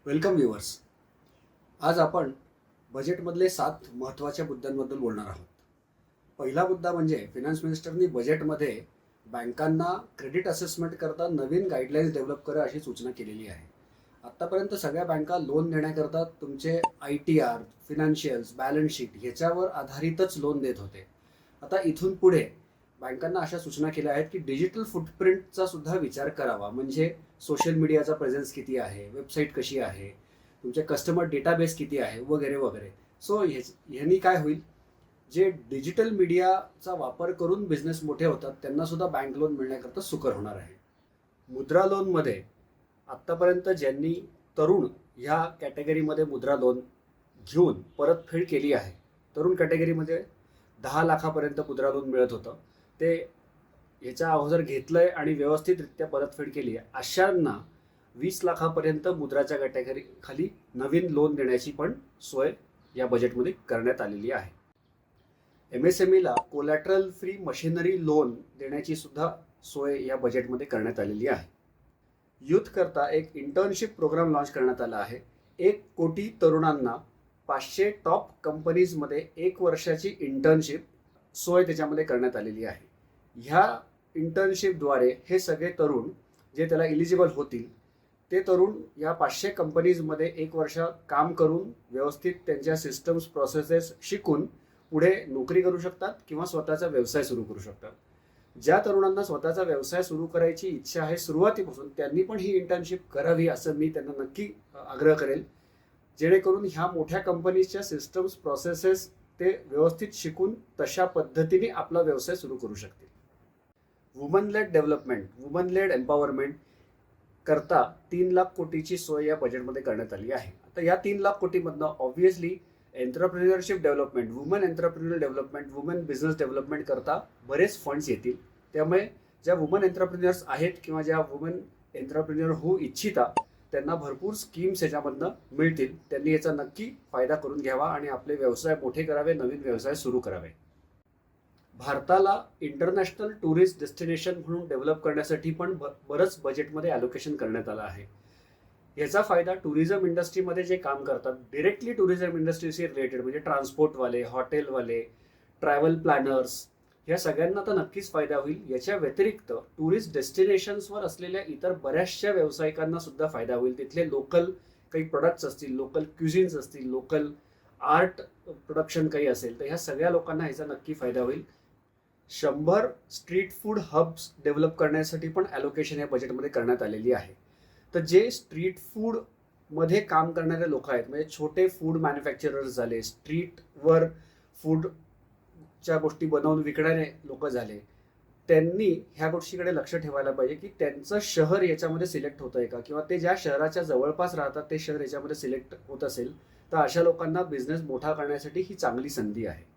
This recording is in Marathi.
Welcome viewers. आज आपण बजेटमधले 7 महत्त्वाच्या मुद्द्यांबद्दल बोलणार आहोत. पहिला मुद्दा म्हणजे फिनान्स मिनिस्टरनी बजेटमध्ये बँकांना क्रेडिट असेसमेंट करता नवीन गाईडलाईन्स डेव्हलप करा अशी सूचना केलेली आहे. आत्तापर्यंत सगळ्या बँका लोन देण्याकरता तुमचे ITR, फिनान्शियल्स, बॅलन्स शीट ह्याच्यावर आधारितच लोन देत होते. आता इथून पुढे बँकांना अशा सूचना केल्या आहेत की डिजिटल फुटप्रिंटचा सुद्धा विचार करावा. म्हणजे सोशल मीडियाचा प्रेझेन्स किती आहे, वेबसाईट कशी आहे, तुमचे कस्टमर डेटाबेस किती आहे, वगैरे वगैरे. सो ह्यांनी काय होईल, जे डिजिटल मीडियाचा वापर करून बिझनेस मोठे होतात त्यांना सुद्धा बँक लोन मिळण्याकरता सुकर होणार आहे. मुद्रा लोनमध्ये आत्तापर्यंत ज्यांनी तरुण ह्या कॅटेगरीमध्ये मुद्रा लोन घेऊन परतफेड केली आहे, तरुण कॅटेगरीमध्ये 10 लाखापर्यंत मुद्रा लोन मिळत होतं, ते ह्याच्या अगोदर घेतलंय आणि व्यवस्थितरित्या परतफेड केली आहे, अशांना 20 लाखापर्यंत मुद्राच्या कॅटेगरी खाली नवीन लोन देण्याची पण सोय या बजेटमध्ये करण्यात आलेली आहे. MSMEला कोलॅटरल फ्री मशिनरी लोन देण्याची सुद्धा सोय या बजेटमध्ये करण्यात आलेली आहे. यूथ करता एक इंटर्नशिप प्रोग्राम लॉन्च करण्यात आला आहे. 1 कोटी तरुणांना 500 टॉप कंपनीजमध्ये 1 वर्षाची इंटर्नशिप सोय त्याच्यामध्ये करण्यात आलेली आहे. ह्या इंटर्नशिपद्वारे हे सगळे तरुण जे त्याला इलिजिबल होतील ते तरुण या 500 कंपनीजमध्ये 1 वर्ष काम करून व्यवस्थित त्यांच्या सिस्टम्स प्रोसेसेस शिकून पुढे नोकरी करू शकतात किंवा स्वतःचा व्यवसाय सुरू करू शकतात. ज्या तरुणांना स्वतःचा व्यवसाय सुरू करायची इच्छा आहे सुरुवातीपासून, त्यांनी पण ही इंटर्नशिप करावी असं मी त्यांना नक्की आग्रह करेल, जेणेकरून ह्या मोठ्या कंपनीजच्या सिस्टम्स प्रोसेसेस ते व्यवस्थित शिकून तशा पद्धतीने आपला व्यवसाय सुरू करू शकतील. Women led development, women led empowerment करता 3 लाख कोटीची सोय या बजेटमध्ये करण्यात आली आहे. आता या 3 लाख कोटीमधनं obviously entrepreneurship development, woman entrepreneur development, woman business development करता बरेच फंड्स येतील. त्यामुळे ज्या वुमन एंटरप्रिन्युअर्स आहेत किंवा ज्या वुमन एंटरप्रिन्युअर होऊ इच्छिता त्यांना भरपूर स्कीम्स याच्यामधनं मिळतील. त्यांनी याचा नक्की फायदा करून घ्यावा आणि आपले व्यवसाय मोठे करावे, नवीन व्यवसाय सुरू करावे. भारताला इंटरनॅशनल टुरिस्ट डेस्टिनेशन म्हणून डेव्हलप करण्यासाठी पण बरंच बजेटमध्ये ॲलोकेशन करण्यात आलं आहे. याचा फायदा टुरिझम इंडस्ट्रीमध्ये जे काम करतात, डिरेक्टली टुरिझम इंडस्ट्रीशी रिलेटेड, म्हणजे ट्रान्सपोर्टवाले, हॉटेलवाले, ट्रॅव्हल प्लॅनर्स, ह्या सगळ्यांना तर नक्कीच फायदा होईल. याच्या व्यतिरिक्त टुरिस्ट डेस्टिनेशन्सवर असलेल्या इतर बऱ्याचशा व्यावसायिकांना सुद्धा फायदा होईल. तिथले लोकल काही प्रोडक्ट्स असतील, लोकल क्युझिन्स असतील, लोकल आर्ट प्रोडक्शन काही असेल, तर ह्या सगळ्या लोकांना ह्याचा नक्की फायदा होईल. 100 स्ट्रीट फूड हब्स डेव्हलप करण्यासाठी पण ॲलोकेशन या बजेटमध्ये करण्यात आलेली आहे. तर जे स्ट्रीट फूडमध्ये काम करणारे लोक आहेत, म्हणजे छोटे फूड मॅन्युफॅक्चरर्स झाले, स्ट्रीटवर फूडच्या गोष्टी बनवून विकणारे लोक झाले, त्यांनी ह्या गोष्टीकडे लक्ष ठेवायला पाहिजे की त्यांचं शहर याच्यामध्ये सिलेक्ट होतं आहे का, किंवा ते ज्या शहराच्या जवळपास राहतात ते शहर याच्यामध्ये सिलेक्ट होत असेल तर अशा लोकांना बिझनेस मोठा करण्यासाठी ही चांगली संधी आहे.